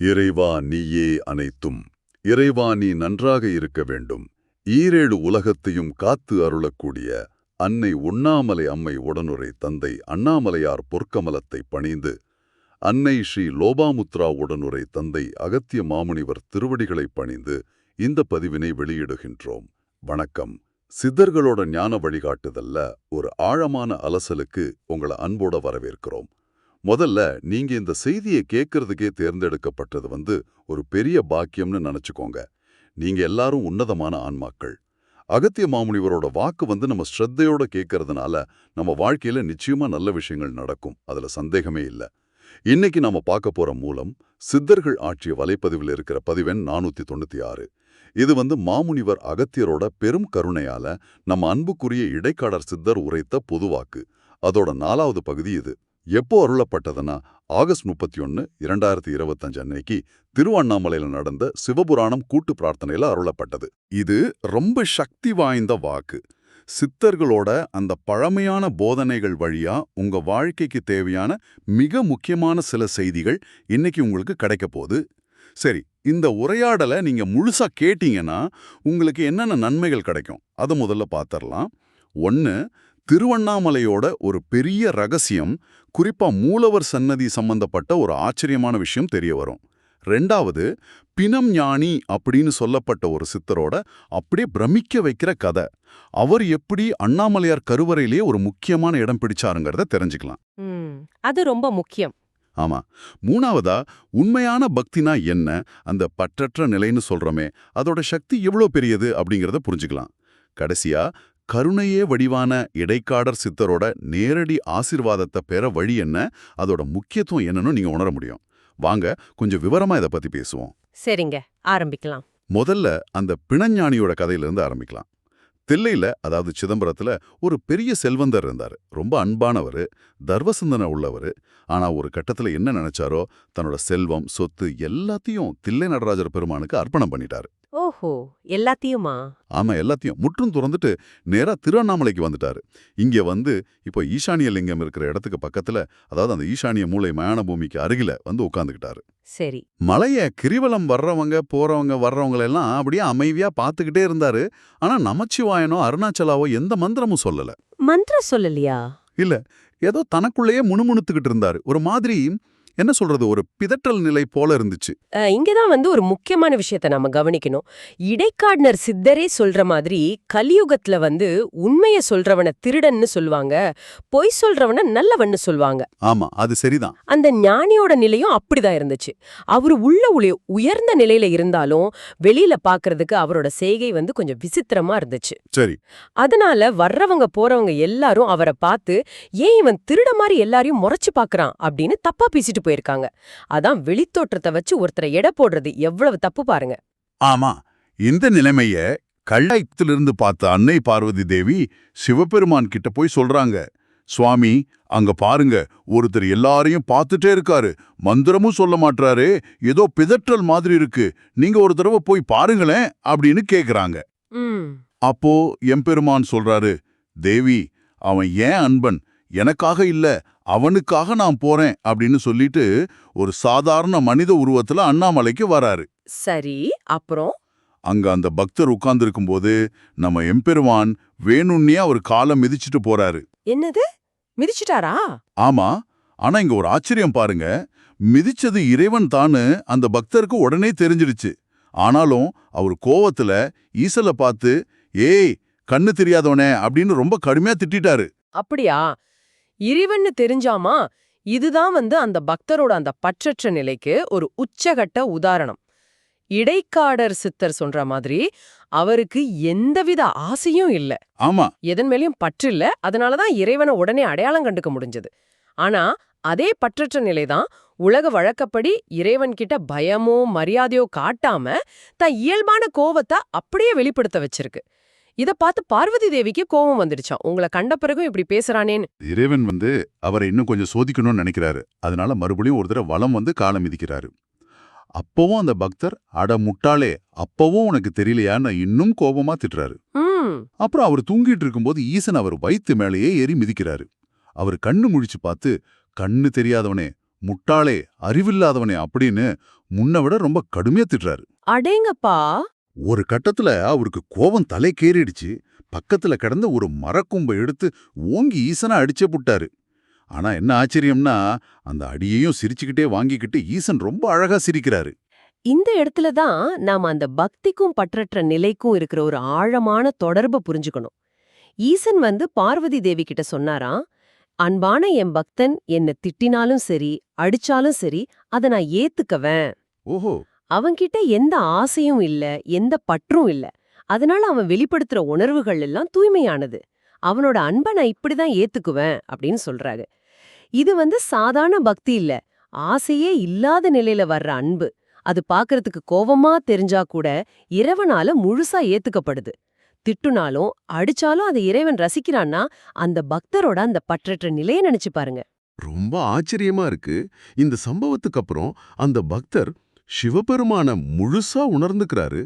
இறைவா நீயே அனைத்தும். இறைவா நீ நன்றாக இருக்க வேண்டும். ஈரேழு உலகத்தையும் காத்து அருளக்கூடிய அன்னை உண்ணாமலை அம்மை உடனுரை தந்தை அண்ணாமலையார் பொற்கமலத்தை பணிந்து அன்னை ஸ்ரீ லோபாமுத்ரா உடனுரை தந்தை அகத்திய மாமுனிவர் திருவடிகளை பணிந்து இந்த பதிவினை வெளியிடுகின்றோம். வணக்கம். சித்தர்களோட ஞான வழிகாட்டுதல்ல ஒரு ஆழமான அலசலுக்கு உங்களை அன்போட வரவேற்கிறோம். முதல்ல நீங்க இந்த செய்தியை கேட்கறதுக்கே தேர்ந்தெடுக்கப்பட்டது ஒரு பெரிய பாக்கியம்னு நினைச்சுக்கோங்க. நீங்க எல்லாரும் உன்னதமான ஆன்மாக்கள். அகத்திய மாமுனிவரோட வாக்கு நம்ம ஸ்ரத்தையோட கேட்கறதுனால நம்ம வாழ்க்கையில நிச்சயமா நல்ல விஷயங்கள் நடக்கும். அதுல சந்தேகமே இல்ல. இன்னைக்கு நாம பார்க்க போற மூலம் சித்தர்கள் ஆற்றிய வலைப்பதிவில் இருக்கிற பதிவெண் 496. இது மாமுனிவர் அகத்தியரோட பெரும் கருணையால நம்ம அன்புக்குரிய இடைக்காடர் சித்தர் உரைத்த பொதுவாக்கு. அதோட 4வது பகுதி இது. எப்போ அருளப்பட்டதுன்னா ஆகஸ்ட் 31, 2025 அன்னைக்கு திருவண்ணாமலையில நடந்த சிவபுராணம் கூட்டு பிரார்த்தனையில அருளப்பட்டது. இது ரொம்ப சக்தி வாய்ந்த வாக்கு. சித்தர்களோட அந்த பழமையான போதனைகள் வழியா உங்க வாழ்க்கைக்கு தேவையான மிக முக்கியமான சில செய்திகள் இன்னைக்கு உங்களுக்கு கிடைக்க போகுது. சரி, இந்த உரையாடலை நீங்க முழுசா கேட்டீங்கன்னா உங்களுக்கு என்னென்ன நன்மைகள் கிடைக்கும் அதை முதல்ல பார்த்துடலாம். 1, திருவண்ணாமலையோட ஒரு பெரிய ரகசியம், குறிப்பா மூலவர் சன்னதி சம்பந்தப்பட்ட ஒரு ஆச்சரியமான விஷயம் தெரிய வரும். 2வது, பிணம் ஞானி அப்படின்னு சொல்லப்பட்ட ஒரு சித்தரோட அப்படியே பிரமிக்க வைக்கிற கதை. அவர் எப்படி அண்ணாமலையார் கருவறையிலேயே ஒரு முக்கியமான இடம் பிடிச்சாருங்கிறத தெரிஞ்சுக்கலாம். அது ரொம்ப முக்கியம். ஆமா. 3வதா, உண்மையான பக்தினா என்ன, அந்த பற்றற்ற நிலைன்னு சொல்றோமே அதோட சக்தி எவ்வளோ பெரியது அப்படிங்கிறத புரிஞ்சுக்கலாம். கடைசியா, கருணையே வடிவான இடைக்காடர் சித்தரோட நேரடி ஆசீர்வாதத்தை பெற வழி என்ன, அதோட முக்கியத்துவம் என்னன்னு நீங்க உணர முடியும். வாங்க கொஞ்சம் விவரமா இதை பத்தி பேசுவோம். சரிங்க, ஆரம்பிக்கலாம். முதல்ல அந்த பிணஞானியோட கதையிலிருந்து ஆரம்பிக்கலாம். தில்லையில, அதாவது சிதம்பரத்துல ஒரு பெரிய செல்வந்தர் இருந்தாரு. ரொம்ப அன்பானவர், தர்வசிந்தனை உள்ளவர். ஆனா ஒரு கட்டத்துல என்ன நினைச்சாரோ, தன்னோட செல்வம், சொத்து எல்லாத்தையும் தில்லை நடராஜர் பெருமானுக்கு அர்ப்பணம் பண்ணிட்டாரு. ஓஹோ, எல்லாத்தையுமா? ஆமா, எல்லாத்தையும் முற்றும் துறந்துட்டு நேரா திருவண்ணாமலைக்கு வந்துட்டாரு. இங்க இப்போ ஈசானிய லிங்கம் இருக்கிற இடத்துக்கு பக்கத்துல, அதாவது அந்த ஈசானிய மூலை மயான பூமிக்கு அருகில உட்கார்ந்துக்கிட்டாரு. சரி. மலைய கிரிவலம் வர்றவங்க போறவங்க வர்றவங்களெல்லாம் அப்படியே அமைதியா பார்த்துக்கிட்டே இருந்தாரு. ஆனா நமச்சிவாயனோ அருணாச்சலாவோ எந்த மந்திரமும் சொல்லல. மந்திரம் சொல்லலையா? இல்ல, ஏதோ தனக்குள்ளேயே முணுமுணுத்துக்கிட்டு இருந்தாரு. ஒரு மாதிரி என்ன சொல்றது, ஒரு பிதற்றல் நிலை போல இருந்துச்சு. இங்கதான் ஒரு முக்கியமான விஷயத்த நாம கவனிக்கணும். இடைக்காடனர் சித்தரே சொல்ற மாதிரி கலியுகத்துல உண்மைய சொல்றவன திருடன்னு சொல்லுவாங்க, பொய் சொல்றவன நல்லவன்னு சொல்லுவாங்க. ஆமா, அது சரிதான். அந்த ஞானியோட நிலையும் அப்படிதான் இருந்துச்சு. அவரு உள்ள உயர்ந்த நிலையில இருந்தாலும் வெளியில பாக்குறதுக்கு அவரோட செய்கை கொஞ்சம் விசித்திரமா இருந்துச்சு. சரி. அதனால வர்றவங்க போறவங்க எல்லாரும் அவரை பார்த்து, ஏன் இவன் திருட மாதிரி எல்லாரையும் முறைச்சு பாக்குறான் அப்படின்னு தப்பா பேசிட்டு போயிருக்காங்க. அதான் வெளித்தோற்றத்தை வச்சு ஒருத்தரை எடை போடுறது எவ்வளவு தப்பு பாருங்க. ஆமா, இந்த நிலைமைய கள்ளாயத்திலிருந்து பார்த்த அன்னை பார்வதி தேவி சிவபெருமான் கிட்ட போய் சொல்றாங்க, சுவாமி, அங்க பாருங்க, ஒருத்தர் எல்லாரையும் பார்த்துட்டே இருக்காரு, மந்திரமும் சொல்ல மாட்டாரு, ஏதோ பிதற்றல் மாதிரி இருக்கு, நீங்க ஒரு தடவை போய் பாருங்களேன் அப்படின்னு கேக்குறாங்க. அப்போ எம்பெருமான் சொல்றாரு, தேவி, அவன் ஏன் அன்பன், எனக்காக இல்ல, அவனுக்காக நான் போறேன் அப்படின்னு சொல்லிட்டு ஒரு சாதாரண மனித உருவத்துல அண்ணாமலைக்கு வராரு. சரி, அப்புறம் அங்க அந்த பக்தர் உட்கார்ந்துருக்கும் போது நம்ம எம்பெருமான் வேணும்னே ஒரு காலம் மிதிச்சிட்டு போறாரு. என்னது, மிதிச்சிட்டாரா? ஆமா. ஆனா இங்க ஒரு ஆச்சரியம் பாருங்க, மிதிச்சது இறைவன் தானு அந்த பக்தருக்கு உடனே தெரிஞ்சிடுச்சு. ஆனாலும் அவர் கோவத்துல ஈசல பார்த்து, ஏய் கண்ணு தெரியாதவனே அப்படின்னு ரொம்ப கடுமையா திட்டாரு. அப்படியா? இறைவன்னு தெரிஞ்சாமா? இதுதான் அந்த பக்தரோட அந்த பற்றற்ற நிலைக்கு ஒரு உச்சகட்ட உதாரணம். இடைக்காடர் சித்தர் சொல்ற மாதிரி அவருக்கு எந்தவித ஆசையும் இல்ல. ஆமா, எதன் மேலயும் பற்று இல்ல. அதனாலதான் இறைவனை உடனே அடையாளம் கண்டுக்க முடிஞ்சது. ஆனா அதே பற்றற்ற நிலைதான் உலக வழக்கப்படி இறைவன் கிட்ட பயமோ மரியாதையோ காட்டாம தன் இயல்பான கோவத்தை அப்படியே வெளிப்படுத்த வச்சிருக்கு. இத பார்த்து பார்வதி தேவிக்கு கோபம் வந்துடுச்சாம். உங்களை கண்ட பிறகும் இப்படி பேசுறானேன்னு. இறைவன் அவரை இன்னும் கொஞ்சம் சோதிக்கணும்னு நினைக்கிறாரு. அதனால மறுபடியும் ஒரு தடவை வலம் காலம் மிதிக்கிறாரு. அப்பவும் அந்த பக்தர், அட முட்டாளே, அப்பவும் உனக்கு தெரியலையான்னு இன்னும் கோபமா திட்டுறாரு. அப்புறம் அவர் தூங்கிட்டு இருக்கும்போது ஈசன் அவர் வயித்து மேலேயே ஏறி மிதிக்கிறாரு. அவர் கண்ணு முழிச்சு பார்த்து, கண்ணு தெரியாதவனே, முட்டாளே, அறிவில்லாதவனே அப்படின்னு முன்ன விட ரொம்ப கடுமையா திட்டுறாரு. அடேங்கப்பா. ஒரு கட்டத்துல அவருக்கு கோபம் தலைக்கேறிடுச்சு. பக்கத்துல கிடந்த ஒரு மரக்கொம்பை எடுத்து ஓங்கி ஈசனை அடிச்சே புட்டாரு. ஆனா என்ன ஆச்சரியம்னா, அந்த அடியையும் சிரிச்சுக்கிட்டே வாங்கிக்கிட்டு ஈசன் ரொம்ப அழகா சிரிக்கிறாரு. இந்த இடத்துல தான் நாம அந்த பக்திக்கும் பற்றற்ற நிலைக்கும் இருக்கிற ஒரு ஆழமான தொடர்பை புரிஞ்சுக்கணும். ஈசன் வந்து பார்வதி தேவி கிட்ட சொன்னாராம், அன்பான என் பக்தன் என்ன திட்டினாலும் சரி அடிச்சாலும் சரி அத நான் ஏத்துக்கவேன். ஓஹோ. அவன்கிட்ட எந்த ஆசையும் இல்ல, எந்த பற்றும் இல்ல. அதனால அவன் வெளிப்படுத்துற உணர்வுகள் எல்லாம் தூய்மையானது. அவனோட அன்பை நான் இப்படிதான் ஏத்துக்குவேன் அப்படின்னு சொல்றாரு. இது வந்து சாதாரண பக்தி இல்ல, ஆசையே இல்லாத நிலையில வர்ற அன்பு. அது பாக்குறதுக்கு கோவமா தெரிஞ்சா கூட இறைவனால முழுசா ஏத்துக்கப்படுது. திட்டுனாலும் அடிச்சாலும் அதை இறைவன் ரசிக்கிறான்னா அந்த பக்தரோட அந்த பற்றற்ற நிலையை நினைச்சு பாருங்க. ரொம்ப ஆச்சரியமா இருக்கு. இந்த சம்பவத்துக்கு அப்புறம் அந்த பக்தர் சிவபெருமான முழுசா உணர்ந்துக்கிறாரு.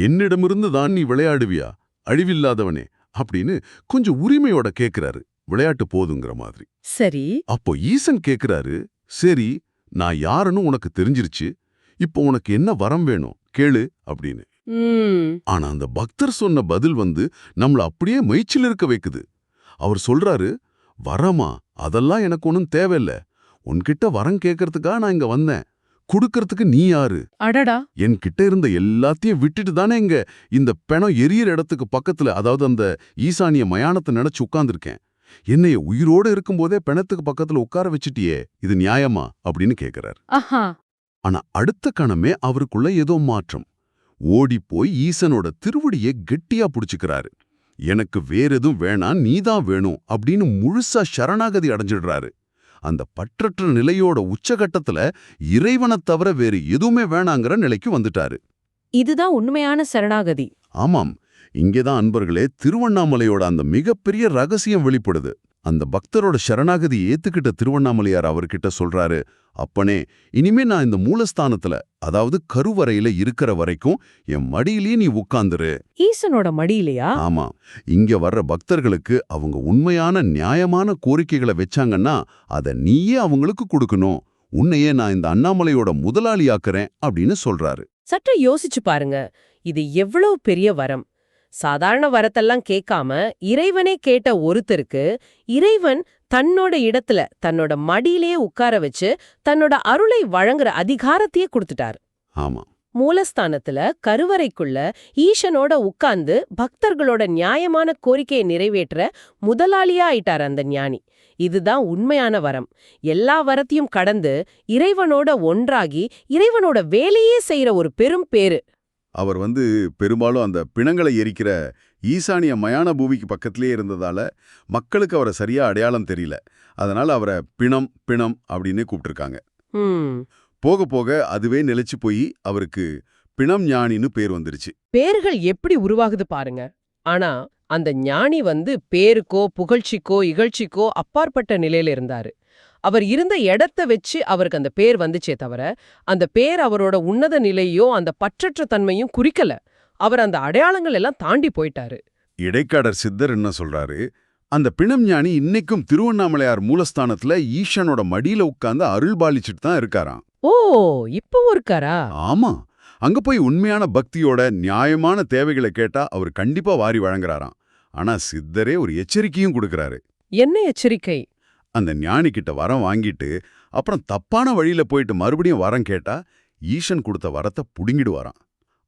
என்னிடமிருந்து தான் நீ விளையாடுவியா அழிவில்லாதவனே அப்படின்னு கொஞ்சம் உரிமையோட கேக்குறாரு. விளையாட்டு போதுங்கிற மாதிரி. சரி. அப்போ ஈசன் கேக்குறாரு, சரி நான் யாருன்னு உனக்கு தெரிஞ்சிருச்சு, இப்போ உனக்கு என்ன வரம் வேணும் கேளு அப்படின்னு. ஆனா அந்த பக்தர் சொன்ன பதில் வந்து நம்மள அப்படியே மெய்ச்சில் இருக்க வைக்குது. அவர் சொல்றாரு, வரமா அதெல்லாம் எனக்கு ஒன்னும் தேவையில்ல. உன்கிட்ட வரம் கேட்கறதுக்காக நான் இங்க வந்தேன். குடுக்கறதுக்கு நீ யாரு? அடடா. என்கிட்ட இருந்த எல்லாத்தையும் விட்டுட்டு தானே இங்க இந்த பிணம் எரியற இடத்துக்கு பக்கத்துல, அதாவது அந்த ஈசானிய மயானத்தை நினைச்சு உட்கார்ந்துருக்கேன். என்னைய உயிரோட இருக்கும்போதே பிணத்துக்கு பக்கத்துல உட்கார வச்சுட்டியே, இது நியாயமா அப்படின்னு கேக்குறாரு. ஆனா அடுத்த கணமே அவருக்குள்ள ஏதோ மாற்றம். ஓடிப்போய் ஈசனோட திருவடியை கெட்டியா புடிச்சுக்கிறாரு. எனக்கு வேற எதுவும் வேணாம், நீதான் வேணும் அப்படின்னு முழுசா சரணாகதி அடைஞ்சிடுறாரு. அந்த பற்றற்ற நிலையோட உச்சகட்டத்துல இறைவனைத் தவிர வேறு எதுவுமே வேணாங்கிற நிலைக்கு வந்துட்டாரு. இதுதான் உண்மையான சரணாகதி. ஆமாம், இங்கேதான் அன்பர்களே திருவண்ணாமலையோட அந்த மிகப்பெரிய ரகசியம் வெளிப்படுது. அந்த பக்தரோட சரணாகதி ஏத்துக்கிட்ட திருவண்ணாமலையார் அவர்கிட்ட சொல்றாரு, அப்பனே, இனிமே நான் இந்த மூலஸ்தானத்துல, அதாவது கருவறையில இருக்கிற வரைக்கும் என் மடியிலேயே நீ உட்கார்ந்துரு. ஈசனோட மடியிலையா? ஆமா, இங்க வர்ற பக்தர்களுக்கு அவங்க உண்மையான நியாயமான கோரிக்கைகளை வச்சாங்கன்னா அதை நீயே அவங்களுக்கு கொடுக்கணும். உன்னையே நான் இந்த அண்ணாமலையோட முதலாளியாக்குறேன் அப்படின்னு சொல்றாரு. சற்று யோசிச்சு பாருங்க, இது எவ்வளவு பெரிய வரம். சாதாரண வரத்தெல்லாம் கேட்காம இறைவனே கேட்ட ஒருத்தருக்கு இறைவன் தன்னோட இடத்துல தன்னோட மடியிலேயே உட்கார வச்சு தன்னோட அருளை வழங்குற அதிகாரத்தையே கொடுத்துட்டாரு. ஆமா, மூலஸ்தானத்துல கருவறைக்குள்ள ஈசனோட உட்கார்ந்து பக்தர்களோட நியாயமான கோரிக்கையை நிறைவேற்ற முதலாளியா ஆயிட்டார் அந்த ஞானி. இதுதான் உண்மையான வரம். எல்லா வரத்தையும் கடந்து இறைவனோட ஒன்றாகி இறைவனோட வேலையே செய்யற ஒரு பெரும் பேரு. அவர் பெரும்பாலும் அந்த பிணங்களை எரிக்கிற ஈசானிய மயான பூமிக்கு பக்கத்திலே இருந்ததால மக்களுக்கு அவரை சரியா அடையாளம் தெரியல. அதனால அவரை பிணம் பிணம் அப்படின்னு கூப்பிட்டுருக்காங்க. போக போக அதுவே நிலைச்சு போய் அவருக்கு பிணம் ஞானின்னு பேர் வந்துருச்சு. பேர்கள் எப்படி உருவாகுது பாருங்க. ஆனா அந்த ஞானி பேருக்கோ புகழ்ச்சிக்கோ இகழ்ச்சிக்கோ அப்பாற்பட்ட நிலையில இருந்தாரு. அவர் இருந்த இடத்த வச்சு அவருக்கு அந்த பேர் வந்துச்சே தவிர அந்த பேர் அவரோட உன்னத நிலையோ அந்த பற்றற்ற தன்மையும் குறிக்கல. அவர் அந்த அடையாளங்கள் எல்லாம் தாண்டி போயிட்டாரு. இடைக்காடர் சித்தர் என்ன சொல்றாரு, அந்த பிணம் ஞானி இன்னைக்கும் திருவண்ணாமலையார் மூலஸ்தானத்துல ஈசனோட மடியில உட்கார்ந்து அருள் பாலிச்சுட்டு தான் இருக்காராம். ஓ, இப்பவும் இருக்காரா? ஆமா, அங்க போய் உண்மையான பக்தியோட நியாயமான தேவைகளை கேட்டா அவர் கண்டிப்பா வாரி வழங்குறாராம். ஆனா சித்தரே ஒரு எச்சரிக்கையும் கொடுக்கறாரு. என்ன எச்சரிக்கை? அந்த ஞானி கிட்ட வரம் வாங்கிட்டு அப்புறம் தப்பான வழியில போயிட்டு மறுபடியும் வரம் கேட்டா ஈசன் கொடுத்த வரத்தை புடுங்கிடுவாராம்.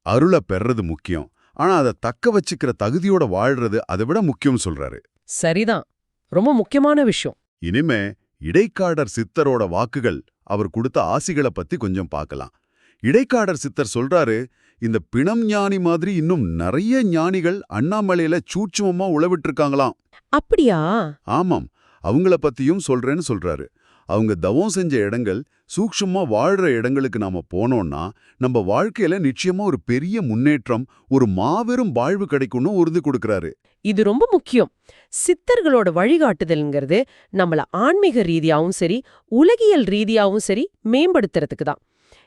அருளை பெறது முக்கியம், ஆனா அதை தக்க வச்சுக்கிற தகுதியோட வாழ்றது அதை விட முக்கியம் சொல்றாரு. சரிதான், ரொம்ப முக்கியமான விஷயம். இனிமே இடைக்காடர் சித்தரோட வாக்குகள், அவர் கொடுத்த ஆசிகளை பத்தி கொஞ்சம் பார்க்கலாம். இடைக்காடர் சித்தர் சொல்றாரு, இந்த பிணம் ஞானி மாதிரி இன்னும் நிறைய ஞானிகள் அண்ணாமலையில சூட்சுமமா உழவிட்டு அப்படியா? ஆமாம், அவங்கள பத்தியும் சொல்றேன்னு சொல்றாரு. அவங்க தவம் செஞ்ச இடங்கள், சூக்ஷமா வாழ்ற இடங்களுக்கு நாம போனோம்னா நம்ம வாழ்க்கையில நிச்சயமா ஒரு பெரிய முன்னேற்றம், ஒரு மாபெரும் வாழ்வு கிடைக்கும்னு உறுதி கொடுக்கறாரு. இது ரொம்ப முக்கியம். சித்தர்களோட வழிகாட்டுதல்ங்கிறது நம்மள ஆன்மீக ரீதியாவும் சரி உலகியல் ரீதியாவும் சரி மேம்படுத்துறதுக்கு தான்.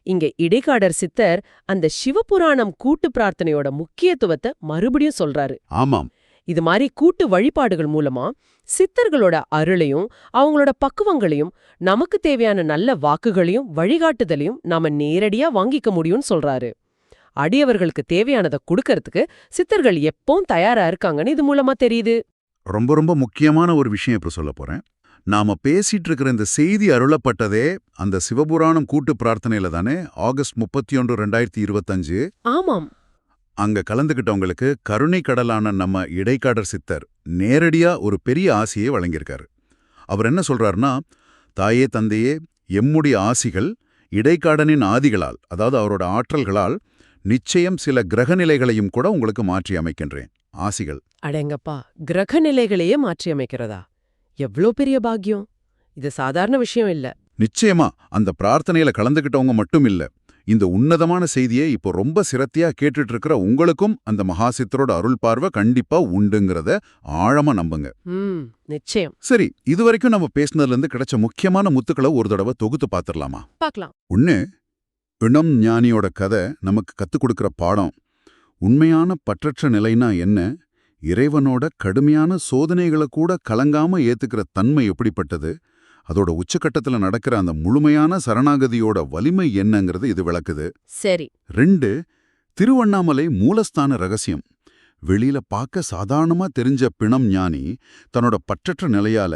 இங்க இடைக்காடர் சித்தர் அந்த சிவபுராணம் கூட்டு பிரார்த்தனையோட முக்கியத்துவத்தை மறுபடியும் சொல்றாரு. ஆமாம், இது மாதிரி கூட்டு வழிபாடுகள் மூலமா சித்தர்களோட அருளையும் அவங்களோட பக்குவங்களையும் நமக்கு தேவையான நல்ல வாக்குகளையும் வழிகாட்டுதலையும் நாம நேரடியா வாங்கிக்க முடியும்னு சொல்றாரு. அடியவர்களுக்கு தேவையானதை கொடுக்கறதுக்கு சித்தர்கள் எப்பவும் தயாரா இருக்காங்கன்னு இது மூலமா தெரியுது. ரொம்ப ரொம்ப முக்கியமான ஒரு விஷயம் இப்ப சொல்ல போறேன். நாம பேசிட்டு இருக்கிற இந்த செய்தி அருளப்பட்டதே அந்த சிவபுராணம் கூட்டு பிரார்த்தனையில தானே, ஆகஸ்ட் 31, 2025. ஆமாம். அங்க கலந்துகிட்டவங்களுக்கு கருணை கடலான நம்ம இடைக்காடர் சித்தர் நேரடியா ஒரு பெரிய ஆசியை வழங்கியிருக்காரு. அவர் என்ன சொல்றாருன்னா, தாயே தந்தையே, எம்முடைய ஆசிகள் இடைக்காடனின் ஆதிகளால், அதாவது அவரோட ஆற்றல்களால் நிச்சயம் சில கிரகநிலைகளையும் கூட உங்களுக்கு மாற்றி அமைக்கின்றேன். ஆசிகள். அடேங்கப்பா, கிரக நிலைகளையே மாற்றி அமைக்கிறதா? எவ்ளோ பெரிய பாக்கியம்! இது சாதாரண விஷயம் இல்ல. நிச்சயமா அந்த பிரார்த்தனையில கலந்துகிட்டவங்க மட்டும் இல்ல, இந்த உன்னதமான செய்தியை இப்போ ரொம்ப சிரத்தையா கேட்டுட்டு இருக்கிற உங்களுக்கும் அந்த மகாசித்தரோட அருள் பார்வை கண்டிப்பா உண்டுங்கிறத ஆழமா நம்புங்க. நிச்சயம். சரி, இதுவரைக்கும் நம்ம பேசினதுல இருந்து கிடைச்ச முக்கியமான முத்துக்களை ஒரு தடவை தொகுத்து பாத்திரலாமா? பார்க்கலாம். ஒண்ணு, பிணம் ஞானியோட கதை நமக்கு கத்துக் கொடுக்கிற பாடம். உண்மையான பற்றற்ற நிலைனா என்ன, இறைவனோட கடுமையான சோதனைகளை கூட கலங்காம ஏத்துக்கிற தன்மை எப்படிப்பட்டது, அதோட உச்சக்கட்டத்துல நடக்கிற அந்த முழுமையான சரணாகதியோட வலிமை என்னங்கிறது இது விளக்குது. சரி. 2, திருவண்ணாமலை மூலஸ்தான ரகசியம். வெளியில பார்க்க சாதாரணமா தெரிஞ்ச பிணம் ஞானி தன்னோட பற்றற்ற நிலையால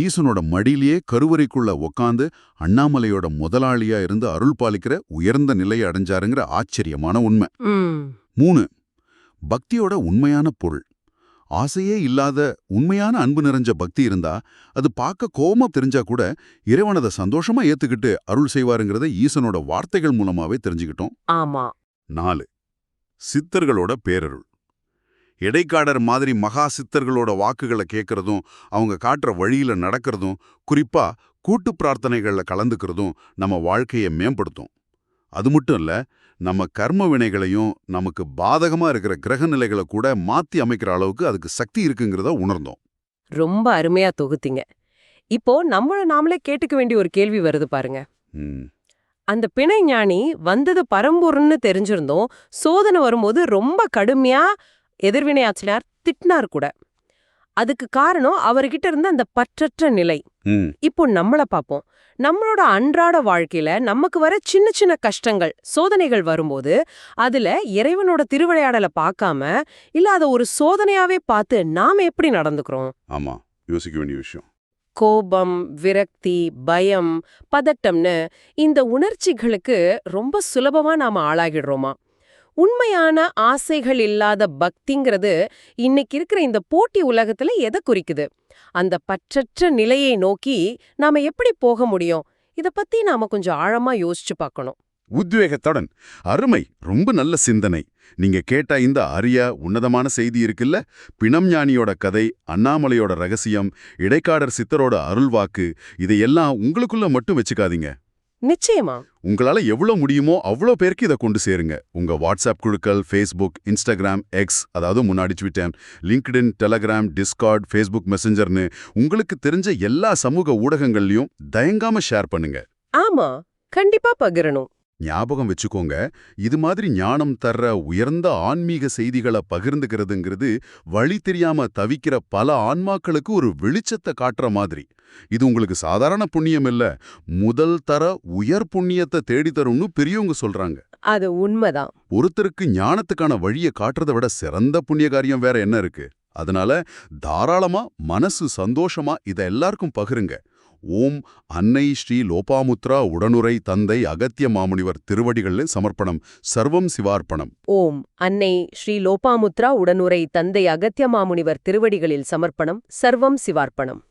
ஈசனோட மடியிலேயே கருவறைக்குள்ள உக்காந்து அண்ணாமலையோட முதலாளியா இருந்து அருள் பாலிக்கிற உயர்ந்த நிலையை அடைஞ்சாருங்கிற ஆச்சரியமான உண்மை. 3, பக்தியோட உண்மையான பொருள். ஆசையே இல்லாத உண்மையான அன்பு நிறைஞ்ச பக்தி இருந்தா அது பார்க்க கோபமா தெரிஞ்சா கூட இறைவன் அதை சந்தோஷமா ஏத்துக்கிட்டு அருள் செய்வாருங்கிறத ஈசனோட வார்த்தைகள் மூலமாவே தெரிஞ்சுக்கிட்டோம். ஆமா. 4, சித்தர்களோட பேரருள். இடைக்காடர் மாதிரி மகா சித்தர்களோட வாக்குகளை கேட்கறதும் அவங்க காட்டுற வழியில நடக்கிறதும், குறிப்பா கூட்டு பிரார்த்தனைகள்ல கலந்துக்கிறதும் நம்ம வாழ்க்கையை மேம்படுத்தும். அது மட்டும் இல்ல, நம்ம கர்ம வினைகளையும் நமக்கு பாதகமா இருக்கிற கிரக நிலைகளை கூட மாத்தி அமைக்கிற அளவுக்கு அதுக்கு சக்தி இருக்குங்கிறத உணர்ந்தோம். ரொம்ப அருமையா தொகுத்தீங்க. இப்போ நம்மள நாமளே கேட்டுக்க வேண்டிய ஒரு கேள்வி வருது பாருங்க. அந்த பிணை ஞானி வந்தது பரம்பொருள்னு தெரிஞ்சிருந்தோம், சோதனை வரும்போது ரொம்ப கடுமையா எதிர்வினையாச்சினார், திட்டினார் கூட. அதுக்கு காரணம் அவர்கிட்ட இருந்த அந்த பற்றற்ற நிலை. இப்போ நம்மள பாப்போம். நம்மளோட அன்றாட வாழ்க்கையில நமக்கு வர சின்ன சின்ன கஷ்டங்கள், சோதனைகள் வரும்போது அதுல இறைவனோட திருவிளையாடலை பார்க்காம, இல்ல அத ஒரு சோதனையாவே பார்த்து நாம எப்படி நடந்துக்கிறோம்? ஆமா, யோசிக்க வேண்டிய விஷயம். கோபம், விரக்தி, பயம், பதட்டம்னு இந்த உணர்ச்சிகளுக்கு ரொம்ப சுலபமா நாம ஆளாகிடுறோமா? உண்மையான ஆசைகள் இல்லாத பக்திங்கிறது இன்னைக்கு இருக்கிற இந்த போட்டி உலகத்துல எதை குறிக்குது? அந்த பற்றற்ற நிலையை நோக்கி நாம எப்படி போக முடியும்? இத பத்தி நாம கொஞ்சம் ஆழமா யோசிச்சு பார்க்கணும். உத்வேகத்துடன். அருமை, ரொம்ப நல்ல சிந்தனை. நீங்க கேட்ட இந்த அரிய உன்னதமான செய்தி இருக்குல்ல, பிணம் ஞானியோட கதை, அண்ணாமலையோட ரகசியம், இடைக்காடர் சித்தரோட அருள்வாக்கு, இதையெல்லாம் உங்களுக்குள்ள மட்டும் வச்சுக்காதீங்க. நிச்சயமா. உங்களால எவ்வளவு முடியுமோ அவ்வளோ பேருக்கு இதை கொண்டு சேருங்க. உங்க வாட்ஸ்அப் குழுக்கள், ஃபேஸ்புக், இன்ஸ்டாகிராம், எக்ஸ், அதாவது முன்னாடி Twitter, LinkedIn, Telegram, Discord, Facebook மெசஞ்சர்னு உங்களுக்கு தெரிஞ்ச எல்லா சமூக ஊடகங்கள்லயும் தயங்காம ஷேர் பண்ணுங்க. ஆமா, கண்டிப்பா பகிரணும். ஞாபகம் வச்சுக்கோங்க, இது மாதிரி ஞானம் தர்ற உயர்ந்த ஆன்மீக செய்திகளை பகிர்ந்துக்கிறதுங்கிறது வழி தெரியாம தவிக்கிற பல ஆன்மாக்களுக்கு ஒரு வெளிச்சத்தை காட்டுற மாதிரி. இது உங்களுக்கு சாதாரண புண்ணியம் இல்ல, முதல் தர உயர் புண்ணியத்தை தேடித்தரும்னு பெரியவங்க சொல்றாங்க. அது உண்மைதான். ஒருத்தருக்கு ஞானத்துக்கான வழியை காட்டுறதை விட சிறந்த புண்ணிய காரியம் வேற என்ன இருக்கு? அதனால தாராளமா மனசு சந்தோஷமா இதை எல்லாருக்கும் பகிருங்க. ஓம் அன்னை ஸ்ரீ லோபாமுத்ரா உடனுரை தந்தை அகத்திய மாமுனிவர் திருவடிகளில் சமர்ப்பணம். சர்வம் சிவார்ப்பணம். ஓம் அன்னை ஸ்ரீ லோபாமுத்ரா உடனுரை தந்தை அகத்திய மாமுனிவர் திருவடிகளில் சமர்ப்பணம். சர்வம் சிவார்ப்பணம்.